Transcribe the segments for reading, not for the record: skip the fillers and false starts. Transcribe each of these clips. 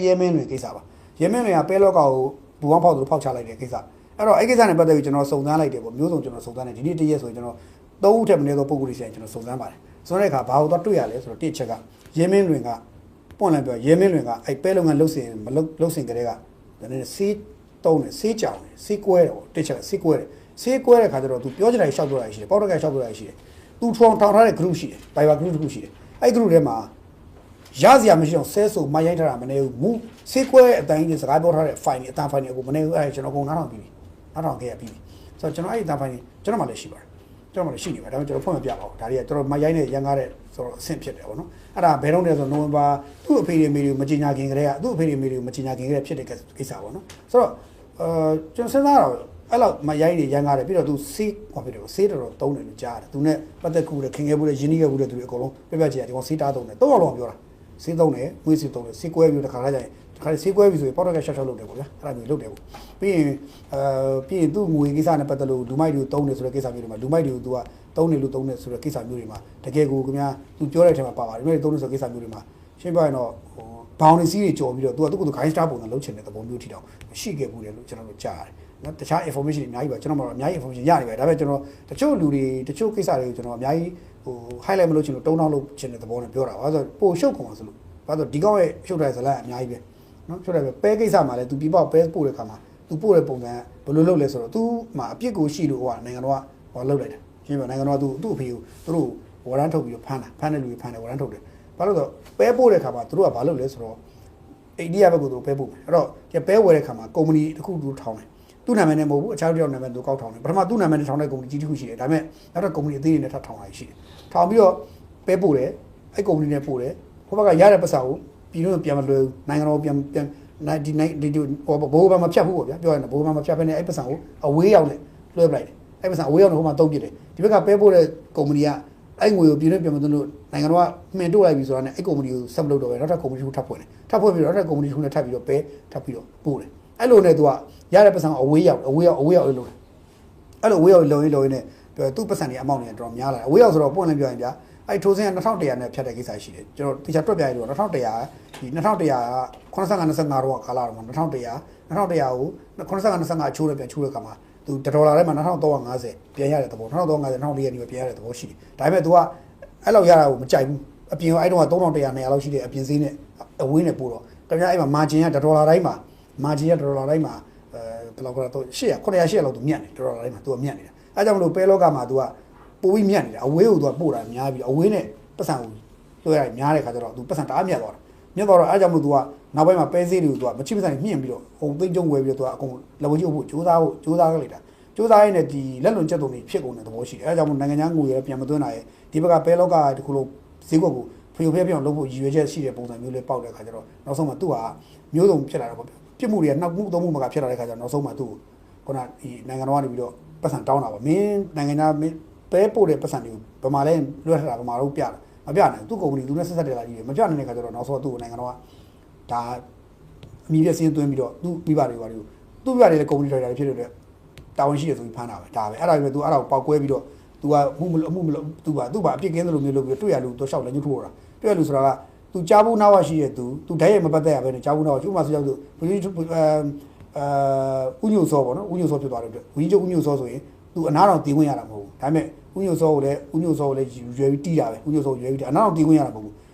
ရဲမင်းတွေကိစ္စပါရဲမင်းတွေကပဲလောကကိုဘူဝမ်းဖောက်သူဖောက်ချလိုက်တဲ့ကိစ္စအဲ့တော့အဲ့ကိစ္စနဲ့ပတ်သက်ပြီးကျွန်တော်စုံစမ်းလိုက်တယ်ပေါ့မျိုးစုံကျွန်တော်စုံစမ်းတယ်ဒီနေ့တရက်ဆိုရင်ကျွန်တော်3ဦးထက်မနည်းသောပုံကိုယ်တွေဆိုင်ကျွန်တော်စုံစမ်းပါတယ်ဆိုတဲ့အခါဘာလို့တော့တွေ့ရလဲဆိုတော့တစ်ချက်ကရဲမင်းတွေကပွန့်လန့်ပြောရဲမင်းတွေကအဲ့ပဲလုပ်ငန်းလှုပ်စင်မလှုပ်စင်ကလေးကဒါနဲ့စေးတုံးတယ်စေးကြောင်တယ်စေးကွဲတယ်ပေါ့တစ်ချက်စေးကွဲတယ်စေးကွဲတဲ့ခါကျတော့ तू ပြောချင်တာရှောက်ပြောတာရှိတယ်ပေါက်တက်ကရှောက်ပြောတာရှိတယ် तू ထောင်ထားတဲ့ group ရှိတယ် Viber group တစ်ခုရှိတယ်အဲ့ group ထဲမှာရစရာမရှိတော့ဆဲဆိုမရိုက်ထားတာမနေဘူးမူစေးကွဲအတိုင်းကြီးစကားပြောထားတဲ့ file တွေအတန်း file တွေအကုန်မနေဘူးအဲ့ကျွန်တော်အကုန်နားထောင်ပြီးနားထောင်ခဲ့ရပြီးဆိုတော့ကျွန်တော်အဲ့အတန်း file တွေကျွန်တော်မှလည်းရှိပါတယ်ကျွန်တော်မှလည်းရှိနေပါဒါပေမဲ့ကျွန်တော်ဖွင့်မပြပါဘူးဒါတွေကကျွန်တော်မရိုက်နဲ့ရန်ကားတဲ့ဆိုတော့အဆင့်ဖြစ်တယ်ပေါ့နော်အဲ့ဒါဘယ်တော့လဲဆိုနိုဝင်ဘာသူ့အဖေတွေမိတွေမကြီးညာခင်ကလေးကသူ့အဖေတွေမိတွေမကြီးညာခင်ကလေးဖြစ်တဲ့ကိစ္စပေါ့နော်ဆိုတော့ကျွန်တော်စဉ်းစားတော့အဲ့လောက်မရိုက်နေရန်ကားတယ်ပြီးတော့သူစေးဟောဖြစ်တယ်စေးတော်တုံးတယ်လို့ကြားတယ်သူနဲ့ပတ်သက်ကူတဲ့ခင်ခဲ့ဘူးတဲ့ရင်းနှီးခဲ့ဘူးတဲ့သူတွေအကုန်လုံးပြပြချင်တယ်ဒီကောင်စေးတားတုံးတယ်3ယောက်လောက်ပြောတာစေးတုံးတယ်မွေးစေးတုံးတယ်စေးကွဲပြီးတခါလာကြရင်တခါစေးကွဲပြီးဆိုရင်ပေါက်တော့ရှောက်လုပ်တယ်ပေါ့ဗျာအဲ့ဒါမျိုးလုပ်တယ်ပေါ့ပြီးရင်သူ့ငွေကိစ္စနဲ့ပတ်သက်လို့လူမိုက်တွေကိုတုံးတယ်ဆိုတဲ့ကိစ္စမျိုးတွေမှာလူမိုက်တွေကို तू ကတုံးတယ်လို့တုံးတယ်ဆိုတဲ့ကိစ္စမျိုးတွေမှာတကယ်ကိုခင်ဗျာ तू ပြောတဲ့အထက်မှာပါပါတယ်လူမိုက်တုံးတယ်ဆိုတဲ့ကိစ္စမျိုးတွေမှာရှင်းပြရင်တော့ဘောင်နေစီးတွေကြော်ပြီးတော့ तू ကသူ့ကိုယ်သူ gain star ပုံစံလုပ်ချင်တဲ့သဘောမျိုးထိတောင်ရှိခဲ့ဘူးတယ်လို့ကျွန်တော်တို့ကြားရတယ်နော်တခြား information တွေအများကြီးပါကျွန်တော်တို့အများကြီး information ရနေပါတယ်ဒါပေမဲ့ကျွန်တော်တချို့လူတွေတချို့ကိစ္စတွေကိုကျွန်တော်အများကြီးhighlight မလုပ်ချင်လို့တုံးတောင်းလုပ်ချင်တဲ့သဘောနဲ့ပြောတာပါဆိုတော့ပို့ရှုပ်ကုန်အောင်ဆိုလို့ဘာလို့ဒီကောင်းရဲ့ရှုပ်တဲ့ဇလန်အများကြီးပဲနော်ရှုပ်တယ်ပဲကိစ္စမှာလဲ तू ပြပောက်ပဲပို့တဲ့ခါမှာ तू ပို့တဲ့ပုံစံဘယ်လိုလုပ်လဲဆိုတော့ तू မှာအပြစ်ကိုရှိလို့ဟိုကနိုင်ငံတော်ကဟောလုပ်လိုက်တယ်ရှင်းပြနိုင်ငံတော်က तू အဖေကိုသူတို့ဝရမ်းထုတ်ပြီးတော့ဖမ်းတဲ့လူတွေဖမ်းတယ်ဝရမ်းထုတ်တယ်ဘာလို့ဆိုတော့ပဲပို့တဲ့ခါမှာသူတို့ကဘာလုပ်လဲဆိုတော့အိန္ဒိယဘက်ကိုသူပဲပို့မယ်အဲ့တော့ဒီပဲဝယ်တဲ့ခါမှာကုမ္ပဏီတစ်ခုသူထောင်းတယ်သူ့နာမည်နဲ့မဟုတ်ဘူးအခြားတစ်ယောက်နာမည်သူကောက်ထောင်းတယ်ပထမသူ့နာမည်နဲ့ထောင်းတဲ့ကုမ္ပဏီကြီးတစ်ခုရှိတယ်ဒါပေမဲ့နောက်တော့ကုမ္ပဏီအသေးတွေနဲ့ထပ်ထောင်းလာရှိတယ်ထောင်းပြီးတော့ပဲပို့တယ်အဲ့ကုမ္ပဏီနဲ့ပို့တယ်ဟိုဘက်ကရတဲ့ပတ်စာကိုပြည်လို့ပြန်မလွယ်ဘူးနိုင်ငံတော်ပြန်ဒီဘိုးဘာမှဖြတ်ဖို့ပေါ့ဗျာပြောရင်ဘိုးဘာမှဖြတ်ဖက်နေအဲ့ပတ်စာကိုအဝေးရောက်နဲ့လွှဲပလိုက်တယ်အဲ့ပတ်စာအဝေးရောက်နဲ့ဟိုမှာတုံးပစ်တယ်ဒီဘက်ကပဲပို့တဲ့ကုမ္ပဏီကအဲ့ငွေကိုပြည်လို့ပြန်မသွင်းလို့နိုင်ငံတော်ကမှင်တို့လိုက်ပြီဆိုတာနဲ့အဲ့ကုမ္ပဏီကိုဆက်မလုပ်တော့ပဲနောက်ထပ်ကုမ္ပဏီတစ်ခုထပ်ဖွင့်တယ်ထပ်ဖွင့်ပြီးတော့နောက်ထပ်ကုမ္ပဏီတစ်ခုနဲ့ထပ်ပြီးတော့ပဲထပ်ပြီးတော့ပို့တယ်အဲ့လိုနဲ့သူကရတဲ့ပတ်စံအဝေးရောက်လို့လုပ်တယ်အဲ့လိုအဝေးရောက်လုံရင်းနဲ့သူ့ပတ်စံတွေအမောက်တွေတော်များလာတယ်အဝေးရောက်ဆိုတော့ပွင့်လင်းပြောရင်ဗျာအဲ့ထိုးစင်းက2100နဲ့ဖြတ်တဲ့ကိစ္စရှိတယ်ကျွန်တော်တခြားတွက်ပြရလို့2100ဒီ2100က85 25တော့ကာလာတော့2100ကို85 25အချိုးနဲ့ပြန်ချိုးတဲ့ခါမှာသူ$ထဲမှာ2350ပြန်ရတဲ့သဘော2350 2400နေပြန်ရတဲ့သဘောရှိတယ်ဒါပေမဲ့ तू ကအဲ့လောက်ရတာကိုမကြိုက်ဘူးအပြင်အဲ့တော့3100 200လောက်ရှိတဲ့အပြင်ဈေးနဲ့အဝေးနဲ့ပို့တော့ခင်ဗျာအဲ့မှာ margin က$တိုင်းမှာmargin က$တိုင်းမှာဘယ်လောက်ကတော့900လောက်သူမြတ်နေ$တိုင်းမှာ तू ကမြတ်နေတာအဲကြောင့်မလို့ပဲလောကမှာ तू ကပိုပြီးမြတ်နေတာအဝေးကို तू ကပို့တာများပြီးအဝေးနဲ့ပတ်စံကိုလွှဲရတယ်များတဲ့ခါကျတော့ तू ပတ်စံတအားမြတ်သွားတာမြတ်သွားတော့အဲကြောင့်မလို့ तू ကနောက်ပိုင်းမှာပဲဈေးတွေကို तू ကမချိပတ်စံမြင့်ပြီးတော့အုံသိမ့်ကျုံဝယ်ပြီးတော့ तू ကအကုန်လက်ဝဲကြီးဖို့ကြိုးစားခဲ့လိုက်တာကြိုးစားရင်းနဲ့ဒီလက်လွန်ချက်တုံတွေဖြစ်ကုန်တဲ့သဘောရှိတယ်အဲကြောင့်မလို့နိုင်ငံခြားငွေရပြန်မသွင်းနိုင်ရဲ့ဒီဘက်ကပဲလောကတခုလုံးဈေးကွက်ကိုဖျော်ဖျက်ပြအောင်လုပ်ဖို့ရည်ရွယ်ချက်ရှိတဲ့ပုံစံမျိုးလေးပေါက်တဲ့ခါကျတော့နောက်ဆုံးမှာ तू ဟာမျိုးစုံဖြစ်လာတော့ပေါ့ပြစ်မှုတွေကနောက်မှုသုံးမှုမှာဖြစ်လာတဲ့ခါကျတော့နောက်ဆုံးမှာ तू ခုနဒီနိုင်ငံတော်ကနေပြီးတော့ပတ်စံတောင်းတာပေါ့မင်းနိုင်ငံသားပဲပို့တဲ့ပတ်စံတွေကိုဗမာလဲလွှဲထားတာဗမာတို့ပြတာမပြနိုင်သူ့ကုမ္ပဏီသူနဲ့ဆက်ဆက်တယ်လာကြီးမပြနိုင်တဲ့ခါကျတော့နောက်ဆုံးသူ့ကိုနိုင်ငံတော်ကဒါအမိပြစင်းသွင်းပြီးတော့သူ့မိဘတွေပါတယ်သူ့မိဘတွေလည်းကုမ္ပဏီထိုင်တာဖြစ်တဲ့တာဝန်ရှိတယ်ဆိုပြီးဖမ်းတာပဲဒါပဲအဲ့ဒါပဲ तू အဲ့ဒါကိုပေါက်ကွဲပြီးတော့ तू ကအမှုမလို့ तू ပါ तू ပါအပြစ်ကင်းသလိုမျိုးလုပ်ပြီးတွေ့ရလူတော့ရှောက်လက်ညှိုးထိုးတာတွေ့ရလူဆိုတာက तू ကြားဘူးနားဝရှိရဲ့ तू ဓာတ်ရိုက်မပတ်သက်ရပဲနဲ့ကြားဘူးနားဝဥပမာဆိုကြောက်သူဘယ်လိုဥညိုစောပေါ့နော်ဥညိုစောဖြစ်သွားတဲ့အတွက်ဝင်းကျုပ်ဥညိုစောဆိုရင် तू အနားတော်တီးခွင့်ရတာမဟုတ်ဘူးဒါပေမဲ့ဥညိုစောကိုလည်းရွယ်ပြီးတီးတာပဲဥညိုစောရွယ်ပြီးအနားတော်တီးခွင့်ရတာမဟုတ်ဘူ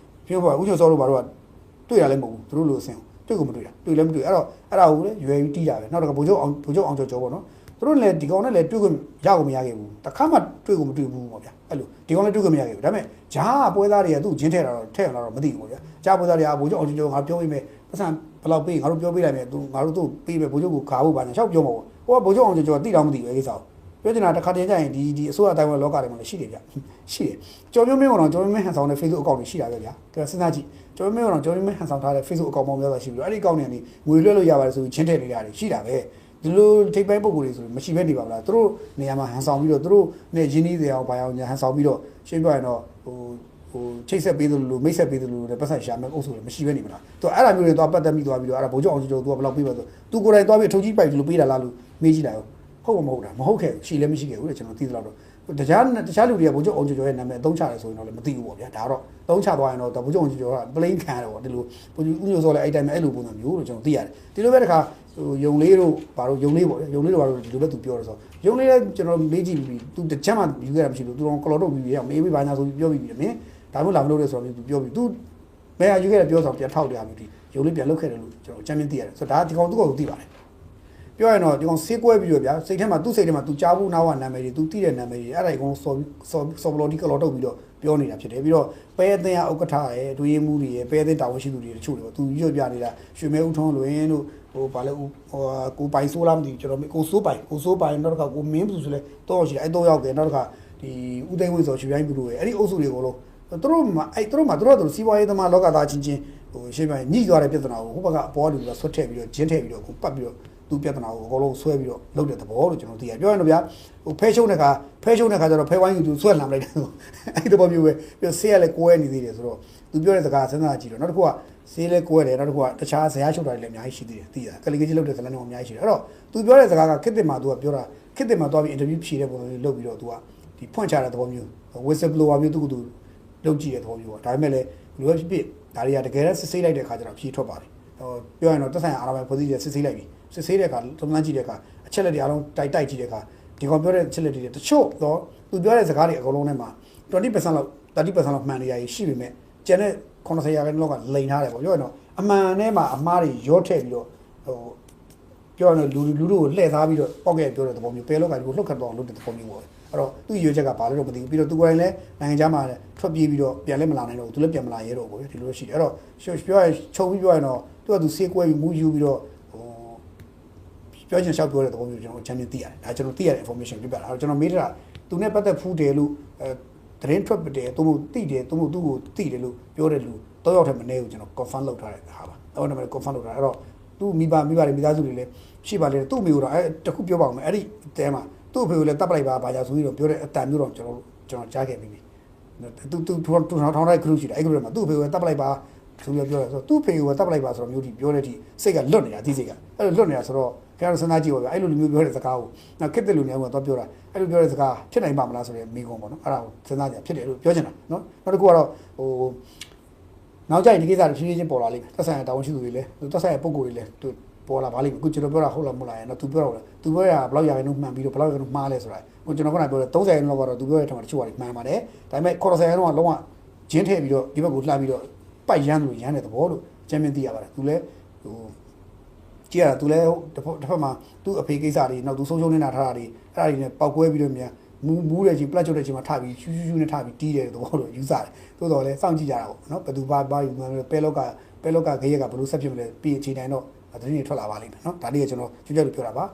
းပြောပါဥညိုစောတို့ဘာလို့ကတွေ့ရလဲမဟုတ်ဘူးသူတို့လိုအဆင်တွေ့ကိုမတွေ့တာတွေ့လည်းမတွေ့အဲ့တော့အဲ့ဒါကိုလည်းရွယ်ပြီးတီးတာပဲနောက်တော့ဗိုလ်ချုပ်အောင်ကျော်ပေါ့နော်သူတို့လည်းဒီကောင်နဲ့လည်းတွေ့ခွင့်ရကိုမရခဲ့ဘူးတခါမှတွေ့ကိုမတွေ့ဘူးပေါ့ဗျာအဲ့လိုဒီကောင်လည်းတွေ့ခွင့်မရခဲ့ဘူးဒါပေမဲ့ဂျားပွဲသားတွေကသူ့ဂျင်းထဲတာတော့ထဲရတော့မသိဘူးပေါ့ဗျာဂျားပွဲသားတွေကဗိုလ်ချုပ်အောင်ကျော်ငါပြောပေးမယ်ပတ်စံဘယ်လောက်ပေးငါတို့ပြောပေးလိုက်မယ်သူငါတို့သူ့ပေးမယ်ဗိုလ်ချုပ်ကိုခါဖို့ပါညာရှောက်ပြောမှာပေါ့ဟိုကဗိုလ်ချုပ်အောင်ကျော်တိတော့မသိဘူးအဲ့ကိစ္စကိုပြောချင်တာတစ်ခါတည်းကျရင်ဒီအစိုးရအတိုင်းဝလောကတွေမှာလည်းရှိတယ်ဗျရှိတယ်ကျော်မျိုးမင်းကတော့ကျော်မျိုးမင်းဟန်ဆောင်တဲ့ Facebook account တွေရှိတာပဲဗျာဒါစဉ်းစားကြည့်ကျော်မျိုးမင်းကတော့ကျော်မျိုးမင်းဟန်ဆောင်ထားတဲ့ Facebook account ပေါင်းများစွာရှိပြီးတော့အဲ့ဒီ account တွေကနေငွေလွှဲလို့ရပါတယ်ဆိုပြီးချင်းထည့်နေရတယ်ရှိတာပဲဒီလိုထိပ်ပိုင်းပုံကိုယ်တွေဆိုမရှိဘဲနေပါမလားသူတို့နေရာမှာဟန်ဆောင်ပြီးတော့သူတို့နဲ့ရင်းနှီးစရာဘာအောင်ညာဟန်ဆောင်ပြီးတော့ရှင်းပြရင်တော့ဟိုချိတ်ဆက်ပေးသလိုမိတ်ဆက်ပေးသလိုလည်းပတ်သက်ရှာမယ်အုပ်စုလည်းမရှိဘဲနေမလားသူအဲ့ဒါမျိုးတွေသွားပတ်သက်မိသွားပြီးတော့အဲ့ဒါဗိုလ်ချုပ်အောင်ကျော်သူကဘယ်လောက်ပေးပါဆိုသူကိုယ်တိုင်သွားပြီးအထုပ်ကြီးပိုက်လို့ပေးတာလားလို့မေးကြည့်လိုက်ဟုတ်မဟုတ်တာမဟုတ်ခဲ့ရှိလည်းမရှိခဲ့ဘူးလေကျွန်တော်သိသလောက်တော့ တခြားလူတွေကဘုံချုပ်အောင်ကျော်ရဲ့နာမည်အသုံးချတယ်ဆိုရင်တော့လည်းမသိဘူးပေါ့ဗျာဒါတော့သုံးချသွားရင်တော့ဘုံချုပ်အောင်ကျော်က plain ခံရတယ်ပေါ့ဒီလိုဘုံချုပ်ဦးညိုစောလည်းအဲ့တိုင်းပဲအဲ့လိုပုံစံမျိုးလို့ကျွန်တော်သိရတယ်ဒီလိုပဲတခါဟိုယုံလေးတို့ဘာလို့ယုံလေးပေါ့ဗျာယုံလေးတို့ဘာလို့ဒီလိုပဲသူပြောတယ်ဆိုယုံလေးလည်းကျွန်တော်မေးကြည့်ပြီးသူတချက်မှယူခဲ့တာမရှိဘူးသူတော့ကလော်တော့ပြီးရမေးပြီးဘာညာဆိုပြီးပြောပြီးပြီမင်းဒါမှမဟုတ်လာမလို့လဲဆိုတော့သူပြောပြီးသူဘယ်ဟာယူခဲ့တယ်ပြောဆိုပြန်ထောက်တရားပြီးဒီယုံလေးပြန်လုတ်ခဲ့တယ်လို့ကျွန်တော်အချမ်းမြင်သိရတယ်ဆိုတော့ဒါဒီကောင်သူ့ကိုသိပါတယ်ပြောရရင်တော့ဒီကောင်ဆေးကွဲပြီးတော့ဗျာစိတ်ထဲမှာသူ့စိတ်ထဲမှာသူကြားဘူးနားဝနာမည်တွေသူသိတဲ့နာမည်တွေအဲ့ဒါကိုစော်ဘလော်ဒီကလော်တော့ပြီးတော့ပြောနေတာဖြစ်တယ်ပြီးတော့ပဲအသင်းဥက္ကဋ္ဌရဲ့ဒွေးမှုတွေရဲ့ပဲအသင်းတာဝန်ရှိသူတွေတချို့တွေသူရွတ်ပြနေတာရွှေမဲဦးထွန်းလွင်တို့ဟိုဗာလဲကိုပိုင်ဆိုးလားမသိဘူးကျွန်တော်ကိုစိုးပိုင်နောက်တစ်ခါကိုမင်းဘူးဆိုလဲတော့ရှိတယ်အဲ့တော့ရောက်တယ်နောက်တစ်ခါဒီဦးသိန်းဝင်းဆိုရွှေရိုင်းဘူးတို့ရဲ့အဲ့ဒီအုပ်စုတွေကိုလို့သူတို့စီးပွားရေးသမားလောကသားချင်းဟိုရှင်းပြညှိသွားတဲ့ပြဿနာကိုဟိုဘက်ကအပေါ်လူကဆွတ်ထည့်ပြီးတော့ဂျင်းထည့်ပြီးတော့ကိုပတ်ပြီးတော့သူပြဿနာကိုအကုန်လုံးဆွဲပြီးတော့လုပ်တဲ့သဘောလို့ကျွန်တော်သိရပြောရင်တော့ဗျာဟိုဖဲရှုံးတဲ့ခါကျတော့ဖဲဝိုင်းယူသူဆွဲလှမ်းလိုက်တယ်အဲ့ဒီသဘောမျိုးပဲပြီးဆေးရလဲကိုဲနေသေးတယ်ဆိုတော့သူပြောတဲ့စကားစဉ်းစားကြည့်တော့နောက်တစ်ခုကဆေးလဲကိုဲတယ်နောက်တစ်ခုကတခြားဇရာချုပ်တာတွေလည်းအများကြီးရှိသေးတယ်သိရကလေးကြီးလုပ်တဲ့ဇလန်တွေအများကြီးရှိတယ်အဲ့တော့သူပြောတဲ့စကားကခစ်တင်မှာသူကပြောတာခစ်တင်မှာသွားပြီးအင်တာဗျူးဖြေတဲ့ပုံစံမျိုးလုပ်ပြီးတော့သူကဒီဖွင့်ချတဲ့သဘောမျိုး whistle blower မျိုးသူကသူလုပ်ကြည့်တဲ့သဘောမျိုးပေါ့ဒါပေမဲ့လည်းလူပဲဖြစ်ဖြစ်ဒါတွေကတကယ်စစ်ဆေးလိုက်တဲ့အခါကျတော့ဖြေထွက်ပါတယ်ဟိုပြောရင်တော့သက်ဆိုင်ရာအာဏာပိုင်ဖွဲ့စည်းတဲ့စစ်ဆေးလိုက်ပြီစစ်ဆေးတဲ့အခါသုံးသပ်ကြည့်တဲ့အခါအချက်လက်တွေအားလုံးတိုက်ကြည့်တဲ့အခါဒီကောင်ပြောတဲ့အချက်လက်တွေတချို့တော့သူပြောတဲ့စကားတွေအကုန်လုံးထဲမှာ 20% လောက် 30% လောက်မှန်နေရရှိပေမဲ့ကျန်တဲ့90%လောက်ကလိန်ထားတယ်ပေါ့ပြောရင်တော့အမှန်နဲ့မှာအမှားတွေရောထည့်ပြီးတော့ဟိုပြောရင်လူတို့ကိုလှည့်သားပြီးတော့ပောက်ကဲပြောတဲ့သဘောမျိုးပဲလောက်ကဒီကိုလှုပ်ခတ်တော့လုပ်တဲ့သဘောမျိုးပေါ့အဲ့တော့သူ့ရွေးချက်ကဘာလို့တော့မသိဘူးပြီးတော့သူကိုယ်တိုင်လည်းနိုင်ငံခြားမှာထွက်ပြေးပြီးတော့ပြန်လဲမလာနိုင်တော့ဘူးသူလည်းပြန်မလာရဲတော့ဘူးဒီလိုရှိတယ်အဲ့တော့ပြောရင်ချုပ်ပြီးပြောရင်တော့သူကသူဆေးကွဲပြီးမူးယူပြီးတော့ပြောချင်လျှောက်ပြောတဲ့သဘောမျိုးကျွန်တော်ချမ်းမြေသိရတယ်ဒါကျွန်တော်သိရတဲ့ information ပြပြတာကျွန်တော်မေးတာသူနဲ့ပတ်သက်ဖူးတယ်လို့သတင်းထွက်တယ်သူ့ကိုသိတယ်သူ့ကိုသိတယ်လို့ပြောတဲ့လူတော့ရောက်တယ်မနေဘူးကျွန်တော် confirm လုပ်ထားတဲ့ဟာပါအဲ့တော့ confirm လုပ်ထားအဲ့တော့သူ့မိဘတွေမိသားစုတွေလည်းရှိပါလေသူ့မိကိုတော့အဲ့တခုပြောပါဦးမယ်အဲ့ဒီတဲမှာသူ့အဖေကိုလည်းတပ်ပလိုက်ပါဘာသာဆိုပြီးတော့ပြောတဲ့အတန်မျိုးတော့ကျွန်တော်ကြားခဲ့ပြီးပြီသူထောင်းတဲ့ group ရှိတယ်အဲ့ group မှာသူ့အဖေကိုတပ်ပလိုက်ပါဆိုပြီးပြောတယ်ဆိုတော့သူ့အဖေကိုတပ်ပလိုက်ပါဆိုတော့မျိုးဒီပြောတဲ့အထိစိတ်ကလွတ်နေတာအသိစိတ်ကအဲ့လိုလွတ်နေတာဆိုတော့ကျွန်တော်စဉ်းစားကြည့်ပါဗျအဲ့လိုလူမျိုးပြောတဲ့စကားကိုနောက်ခက်တဲ့လူမျိုးကတော့ပြောတာအဲ့လိုပြောတဲ့စကားဖြစ်နိုင်ပါမလားဆိုတဲ့မိကုံပေါ့နော်အဲ့ဒါကိုစဉ်းစားကြဖြစ်တယ်လို့ပြောချင်တာနော်နောက်တစ်ခုကတော့ဟိုနောက်ကြရင်ဒီကိစ္စတွေဖြည်းဖြည်းချင်းပေါ်လာလိမ့်မယ်သက်ဆိုင်ရာတာဝန်ရှိသူတွေလည်းသက်ဆိုင်ရာပုံကိုယ်တွေလည်းသူပေါ်လာပါလိမ့်မယ်အခုကျွန်တော်ပြောတာဟုတ်လားမဟုတ်လားနော်သူပြောတာသူပြောတာဘယ်လောက်ရာခိုင်နှုန်းမှန်ပြီးတော့ဘယ်လောက်ရာခိုင်နှုန်းမှားလဲဆိုတာဟိုကျွန်တော်ကပြောတယ်30ရာခိုင်နှုန်းလောက်ကတော့သူပြောတဲ့ထက်မှတချို့ကမှန်ပါတယ်ဒါပေမဲ့90ရာခိုင်နှုန်းကလုံးဝဂျင်းထည့်ပြီးတော့ဒီဘက်ကိုလှမ်းပြီးတော့ပိုက်ရမ်းလို့ရမ်းတဲ့သဘောလို့ကျမ်းမြင်သိရပါတယ်သူလည်းဟိုကြည့်ရတာသူလည်းတစ်ဖက်မှာသူ့အဖေကိစ္စတွေနောက်သူဆုံးရှုံးနေတာထားတာတွေအဲ့ဒါတွေနဲ့ပောက်ကွဲပြီးတော့မြန်မူးတဲ့ချင်းပလက်ချုပ်တဲ့ချင်းမှာထပြီးရှူးနဲ့ထပြီးတီးတဲ့သဘောလို့ယူဆတယ်သို့တော်လည်းစောင့်ကြည့်ကြတာပေါ့နော်ဘယ်သူဘာယူမှန်းပဲလောက်ကခရက်ကဘယ်လိုဆက်ဖြစ်မလဲပြီးအခြေတိုင်းတော့သတင်းတွေထွက်လာပါလိမ့်မယ်နော်ဒါလေးကကျွန်တော်ကျွတ်ကျွတ်လို့ပြောတာပါ